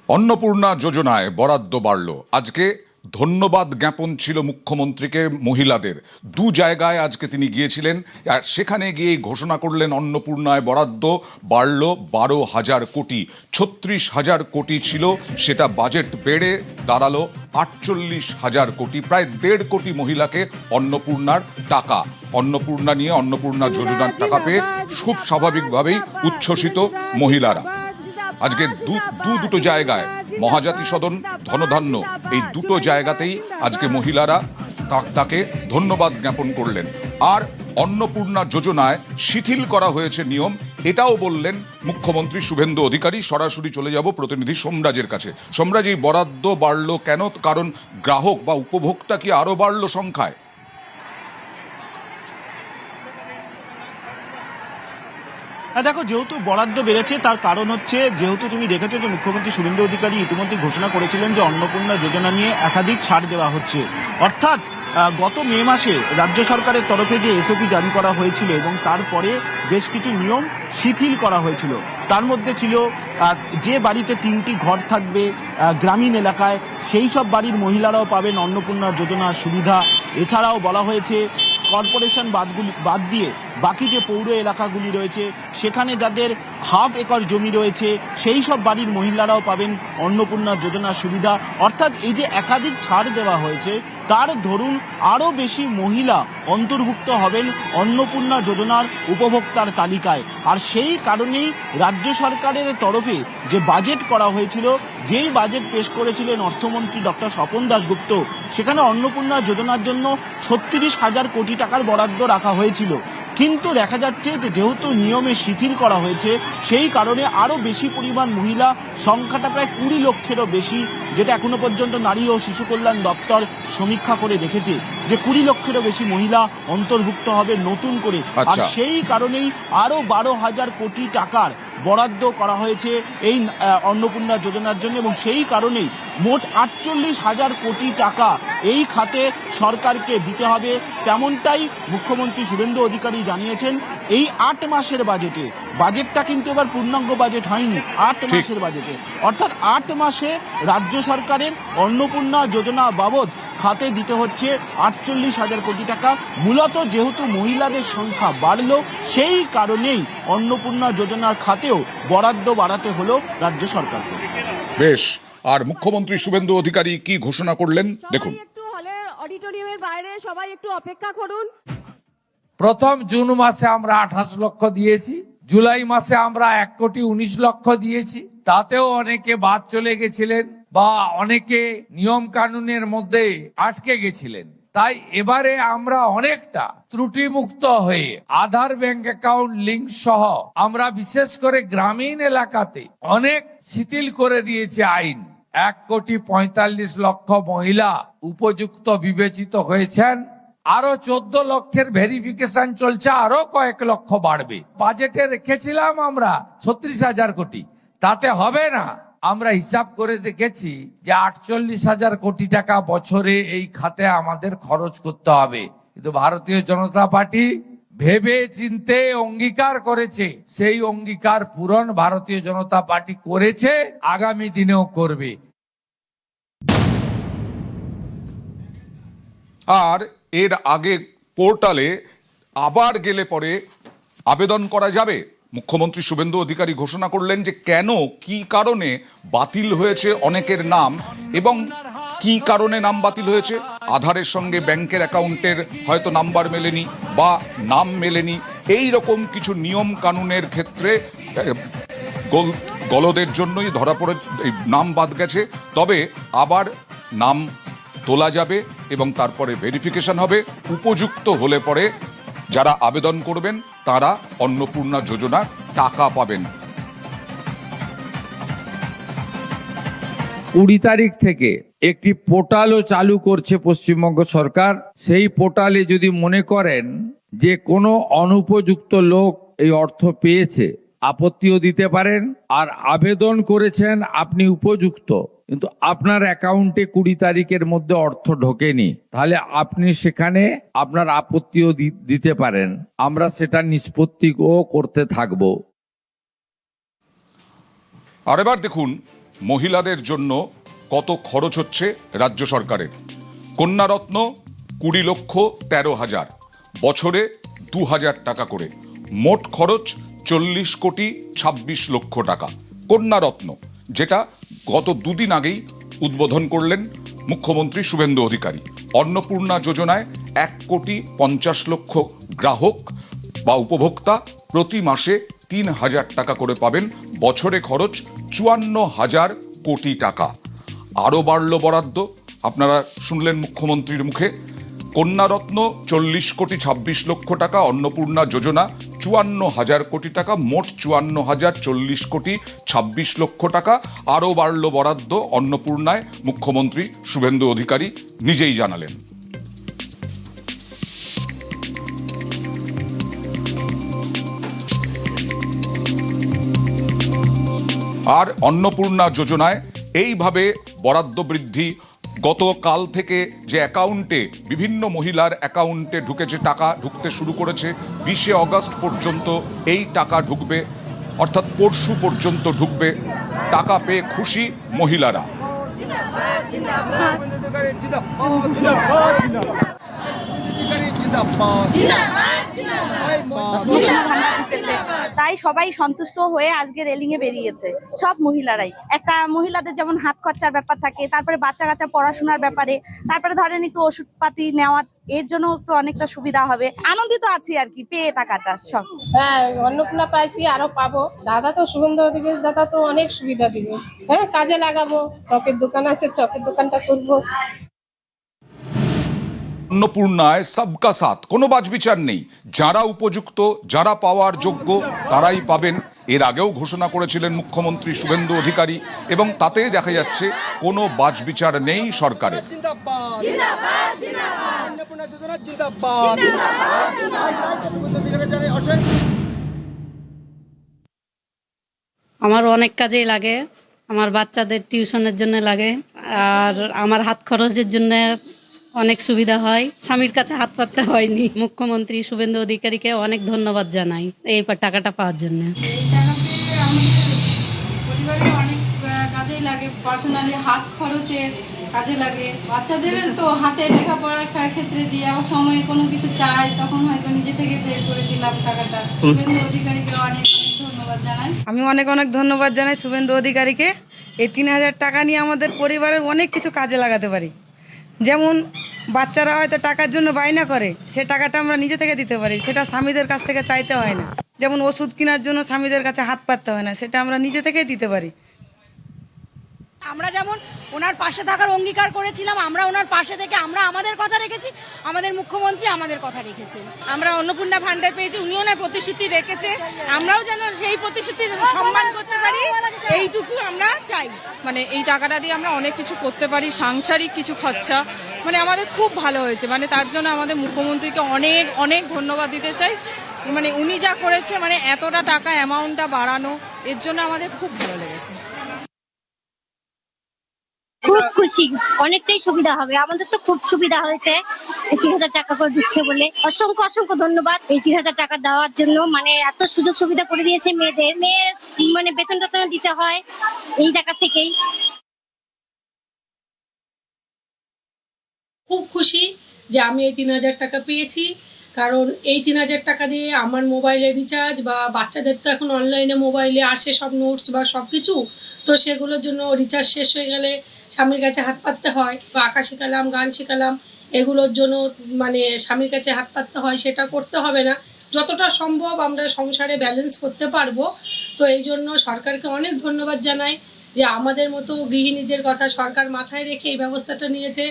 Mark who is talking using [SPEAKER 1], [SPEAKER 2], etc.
[SPEAKER 1] অন্নপূর্ণা যোজনায় বরাদ্দ বাড়ল। আজকে ধন্যবাদ জ্ঞাপন ছিল মুখ্যমন্ত্রীকে মহিলাদের। দু জায়গায় আজকে তিনি গিয়েছিলেন, আর সেখানে গিয়েই ঘোষণা করলেন অন্নপূর্ণায় বরাদ্দ বাড়ল 12,000 কোটি। 36,000 কোটি ছিল, সেটা বাজেট বেড়ে দাঁড়ালো 48,000 কোটি। প্রায় 1.5 কোটি মহিলাকে অন্নপূর্ণার টাকা, অন্নপূর্ণা নিয়ে অন্নপূর্ণা যোজনার টাকা পেয়ে খুব স্বাভাবিকভাবেই উচ্ছ্বসিত মহিলারা। আজকে দুটো জায়গায়, মহাজাতি সদন, ধনধান্য, এই দুটো জায়গাতেই আজকে মহিলারা তাকে ধন্যবাদ জ্ঞাপন করলেন। আর অন্নপূর্ণা যোজনায় শিথিল করা হয়েছে নিয়ম, এটাও বললেন মুখ্যমন্ত্রী শুভেন্দু অধিকারী। সরাসরি চলে যাব প্রতিনিধি সোমরাজের কাছে। সোমরাজ, এই বরাদ্দ বাড়লো কেন? কারণ গ্রাহক বা উপভোক্তা কি আরো বাড়লো সংখ্যায়?
[SPEAKER 2] দেখো, যেহেতু বরাদ্দ বেড়েছে তার কারণ হচ্ছে, যেহেতু তুমি দেখেছো যে মুখ্যমন্ত্রী শুভেন্দু অধিকারী ইতিমধ্যে ঘোষণা করেছিলেন যে অন্নপূর্ণা যোজনা নিয়ে একাধিক ছাড় দেওয়া হচ্ছে। অর্থাৎ গত মে মাসে রাজ্য সরকারের তরফে যে এসওপি জারি করা হয়েছিল এবং তারপরে বেশ কিছু নিয়ম শিথিল করা হয়েছিল। তার মধ্যে ছিল যে বাড়িতে 3টি ঘর থাকবে গ্রামীণ এলাকায়, সেই সব বাড়ির মহিলারাও পাবেন অন্নপূর্ণা যোজনার সুবিধা। এছাড়াও বলা হয়েছে কর্পোরেশন বাদ দিয়ে বাকি যে পৌর এলাকাগুলি রয়েছে সেখানে যাদের হাফ একর জমি রয়েছে সেই সব বাড়ির মহিলারাও পাবেন অন্নপূর্ণা যোজনার সুবিধা। অর্থাৎ এই যে একাধিক ছাড় দেওয়া হয়েছে, তার ধরুন আরও বেশি মহিলা অন্তর্ভুক্ত হবেন অন্নপূর্ণা যোজনার উপভোক্তার তালিকায়। আর সেই কারণেই রাজ্য সরকারের তরফে যে বাজেট করা হয়েছিল, যেই বাজেট পেশ করেছিলেন অর্থমন্ত্রী ডক্টর স্বপন দাশগুপ্ত, সেখানে অন্নপূর্ণা যোজনার জন্য 36,000 কোটি টাকার বরাদ্দ রাখা হয়েছিল। কিন্তু দেখা যাচ্ছে যে যেহেতু নিয়মে শিথিল করা হয়েছে, সেই কারণে আরও বেশি পরিমাণ মহিলা, সংখ্যাটা প্রায় 20 লক্ষেরও বেশি, যেটা এখনো পর্যন্ত নারী ও শিশু কল্যাণ দপ্তর সমীক্ষা করে দেখেছে যে 20 লক্ষেরও বেশি মহিলা অন্তর্ভুক্ত হবে নতুন করে। আর সেই কারণেই আরও 12,000 কোটি টাকার বরাদ্দ করা হয়েছে এই অন্নপূর্ণা যোজনার জন্য, এবং সেই কারণেই মোট 48,000 কোটি টাকা এই খাতে সরকারকে দিতে হবে, তেমনটাই মুখ্যমন্ত্রী শুভেন্দু অধিকারী জানিয়েছেন। এই 8 মাসের বাজেটটা কিন্তু এবার পূর্ণাঙ্গ বাজেট হয়নি, 8 মাসের বাজেটে, অর্থাৎ 8 মাসে রাজ্য সরকারের অন্নপূর্ণা যোজনা বাবদ খাতে দিতে হচ্ছে 48,000 কোটি টাকা। মূলত যেহেতু মহিলাদের সংখ্যা বাড়লো, সেই কারণেই অন্নপূর্ণা যোজনার খাতেও বরাদ্দ বাড়াতে হলো রাজ্য সরকারকে।
[SPEAKER 1] বেশ, আর মুখ্যমন্ত্রী শুভেন্দু অধিকারী কি ঘোষণা করলেন দেখুন।
[SPEAKER 3] অডিটোরিয়ামের বাইরে সবাই একটু অপেক্ষা করুন।
[SPEAKER 4] প্রথম জুন মাসে আমরা 28 লক্ষ দিয়েছি, জুলাই মাসে আমরা 1,19 লক্ষ দিয়েছি। তাতেও অনেকে বাদ চলে গেছিলেন বা অনেকে নিয়ম কানুনের মধ্যে আটকে গেছিলেন। তাই এবারে আমরা অনেকটা ত্রুটিমুক্ত হয়ে আধার ব্যাংক অ্যাকাউন্ট লিঙ্ক সহ আমরা বিশেষ করে গ্রামীণ এলাকাতে অনেক শিথিল করে দিয়েছি আইন। 1,45,00,000 মহিলা উপযুক্ত বিবেচিত হয়েছেন। আরো 14 লক্ষের ভেরিফিকেশন চলছে, আরো কয়েক লক্ষ বাড়বে। বাজেটে রেখেছিলাম আমরা 36,000 কোটি, তাতে হবে না। আমরা হিসাব করে দেখেছি যে 48,000 কোটি টাকা বছরে এই খাতে আমাদের খরচ করতে হবে। কিন্তু ভারতীয় জনতা পার্টি ভেবে চিন্তে অঙ্গীকার করেছে, সেই অঙ্গীকার পূরণ ভারতীয় জনতা পার্টি করেছে, আগামী দিনেও করবে।
[SPEAKER 1] আর এর আগে পোর্টালে আবার গেলে পরে আবেদন করা যাবে। মুখ্যমন্ত্রী শুভেন্দু অধিকারী ঘোষণা করলেন যে কেন, কি কারণে বাতিল হয়েছে অনেকের নাম, এবং কি কারণে নাম বাতিল হয়েছে। আধারের সঙ্গে ব্যাংকের অ্যাকাউন্টের হয়তো নাম্বার মেলেনি বা নাম মেলেনি, এই রকম কিছু নিয়ম কানুনের ক্ষেত্রে গলদের জন্যই ধরা পড়ে নাম বাদ গেছে। তবে আবার নাম তোলা যাবে এবং তারপরে ভেরিফিকেশন হবে। উপযুক্ত হলে পরে যারা আবেদন করবেন তারা অন্নপূর্ণা যোজনার টাকা পাবেন।
[SPEAKER 4] 20 তারিখ থেকে একটি পোর্টালও চালু করছে পশ্চিমবঙ্গ সরকার। সেই পোর্টালে যদি মনে করেন যে কোনো অনুপযুক্ত লোক এই অর্থ পেয়েছে, আপত্তিও দিতে পারেন। আর আবেদন করেছেন আপনি উপযুক্ত, কিন্তু আপনার অ্যাকাউন্টে 20 তারিখের মধ্যে অর্থ ঢোকেনি, তাহলে আপনি সেখানে আপনার আপত্তিও দিতে পারেন। আমরা সেটা নিষ্পত্তিও করতে থাকব।
[SPEAKER 1] আর এবার দেখুন, মহিলাদের জন্য কত খরচ হচ্ছে রাজ্য সরকারের। কন্যারত্ন 20,13,000, বছরে 2,000 টাকা করে, মোট খরচ 40,26,00,000 টাকা। কন্যারত্ন, যেটা গত দুদিন আগেই উদ্বোধন করলেন মুখ্যমন্ত্রী শুভেন্দু অধিকারী। অন্নপূর্ণা যোজনায় 1,50,00,000 গ্রাহক বা উপভোক্তা প্রতি মাসে 3,000 টাকা করে পাবেন, বছরে খরচ 54,000 কোটি টাকা। আরও বাড়ল বরাদ্দ, আপনারা শুনলেন মুখ্যমন্ত্রীর মুখে। কন্যারত্ন 40,26,00,000 টাকা, অন্নপূর্ণা যোজনা 54,000 কোটি টাকা, মোট 54,040,26,00,000 টাকা। আরও বাড়ল বরাদ্দ অন্নপূর্ণায়, মুখ্যমন্ত্রী শুভেন্দু অধিকারী নিজেই জানালেন। আর অন্নপূর্ণা যোজনায় এইভাবে বরাদ্দ বৃদ্ধি, গতকাল থেকে যে অ্যাকাউন্টে বিভিন্ন মহিলার অ্যাকাউন্টে ঢুকেছে, টাকা ঢুকতে শুরু করেছে, 20শে আগস্ট পর্যন্ত এই টাকা ঢুকবে, অর্থাৎ পরশু পর্যন্ত ঢুকবে। টাকা পেয়ে খুশি মহিলারা।
[SPEAKER 5] তাই সবাই সন্তুষ্ট হয়ে আজকে রেলিং এ বেরিয়েছে, সব মহিলারাই। একটা মহিলাদের যেমন হাত খরচার ব্যাপার থাকে, তারপরে বাচ্চা কাচ্চা পড়াশোনার ব্যাপারে, তারপরে ধরেন একটু ওষুধপাতি নেওয়ার, এর জন্য একটু অনেকটা সুবিধা হবে। আনন্দিত আছি আর কি পেয়ে টাকাটা সব।
[SPEAKER 6] হ্যাঁ, অন্নপূর্ণা পাইছি, আরো পাবো। দাদা তো শুভেন্দু অধিকারী দাদা তো অনেক সুবিধা দিবে। হ্যাঁ, কাজে লাগাবো। চপের দোকান আছে, চপের দোকানটা করবো।
[SPEAKER 1] অন্নপূর্ণায় সবকা সাথ, কোনো বাছবিচার নেই। যারা উপযুক্ত, যারা পাওয়ার যোগ্য, তারাই পাবেন। এর আগেও ঘোষণা করেছিলেন মুখ্যমন্ত্রী শুভেন্দু অধিকারী, এবং তাতে দেখা যাচ্ছে কোনো বাছবিচার নেই সরকারের।
[SPEAKER 7] আমার অনেক কাজেই লাগে, আমার বাচ্চাদের টিউশনের জন্য লাগে, আর আমার হাত খরচের জন্য অনেক সুবিধা হয়। স্বামীর কাছে হাত পাততে হয়নি। মুখ্যমন্ত্রী শুভেন্দু অধিকারীকে অনেক ধন্যবাদ জানাই এই টাকাটা পাওয়ার জন্য।
[SPEAKER 8] এই টাকা পেয়ে আমাদের পরিবারের অনেক কাজেই লাগে, পার্সোনালি হাত খরচের কাজে লাগে। বাচ্চাদের তো হাতে লেখাপড়ার ক্ষেত্রে দিয়ে আবার সময়ে কোনো কিছু চাই, তখন হয়তো নিজে থেকে বের করে দিলাম টাকাটা। শুভেন্দু অধিকারীকে অনেক অনেক ধন্যবাদ জানাই।
[SPEAKER 9] আমি অনেক অনেক ধন্যবাদ জানাই শুভেন্দু অধিকারীকে। এই 3,000 টাকা নিয়ে আমাদের পরিবারের অনেক কিছু কাজে লাগাতে পারি। যেমন বাচ্চারা হয়তো টাকার জন্য বায়না করে, সে টাকাটা আমরা নিজে থেকে দিতে পারি, সেটা স্বামীদের কাছ থেকে চাইতে হয় না। যেমন ওষুধ কেনার জন্য স্বামীদের কাছে হাত পাততে হয় না, সেটা আমরা নিজে থেকেই দিতে পারি।
[SPEAKER 5] আমরা যেমন ওনার পাশে থাকার অঙ্গীকার করেছিলাম, আমরা ওনার পাশে থেকে আমরা আমাদের কথা রেখেছি, আমাদের মুখ্যমন্ত্রী আমাদের কথা রেখেছেন। আমরা অন্নপূর্ণা ভান্ডার পেয়েছি, উনিও না প্রতিশ্রুতি রেখেছে, আমরাও যেন সেই প্রতিশ্রুতির সম্মান করতে পারি, এইটুকু আমরা চাই।
[SPEAKER 6] মানে এই টাকাটা দিয়ে আমরা অনেক কিছু করতে পারি, সাংসারিক কিছু খরচা, মানে আমাদের খুব ভালো হয়েছে। মানে তার জন্য আমাদের মুখ্যমন্ত্রীকে অনেক অনেক ধন্যবাদ দিতে চাই। মানে উনি যা করেছে, মানে এতটা টাকা অ্যামাউন্টটা বাড়ানো, এর জন্য আমাদের খুব ভালো লেগেছে।
[SPEAKER 10] খুব খুশি, অনেকটাই সুবিধা হবে, আমাদের তো খুব সুবিধা হয়েছে। 3,000 টাকা করে দিচ্ছে বলে অসংখ্য অসংখ্য ধন্যবাদ এই 3,000 টাকা দেওয়ার জন্য। মানে এত সুযোগ সুবিধা করে দিয়েছে মেয়েদের, মানে বেতন টেতন দিতে হয় এই টাকা থেকেই।
[SPEAKER 8] খুব খুশি যে আমি এই 3,000 টাকা পেয়েছি, কারণ এই 3,000 টাকা দিয়ে আমার মোবাইলে রিচার্জ, বা বাচ্চাদের তো এখন অনলাইনে মোবাইলে আসে সব নোটস বা সব কিছু, তো সেগুলোর জন্য রিচার্জ শেষ হয়ে গেলে স্বামীর কাছে হাত পাততে হয়। বা আঁকা শেখালাম, গান শেখালাম, এগুলোর জন্য মানে স্বামীর কাছে হাত পাততে হয়, সেটা করতে হবে না। যতটা সম্ভব আমরা সংসারে ব্যালেন্স করতে পারবো। তো এই জন্য সরকারকে অনেক ধন্যবাদ জানাই যে আমাদের মতো গৃহিণীদের কথা সরকার মাথায় রেখে এই ব্যবস্থাটা নিয়েছে।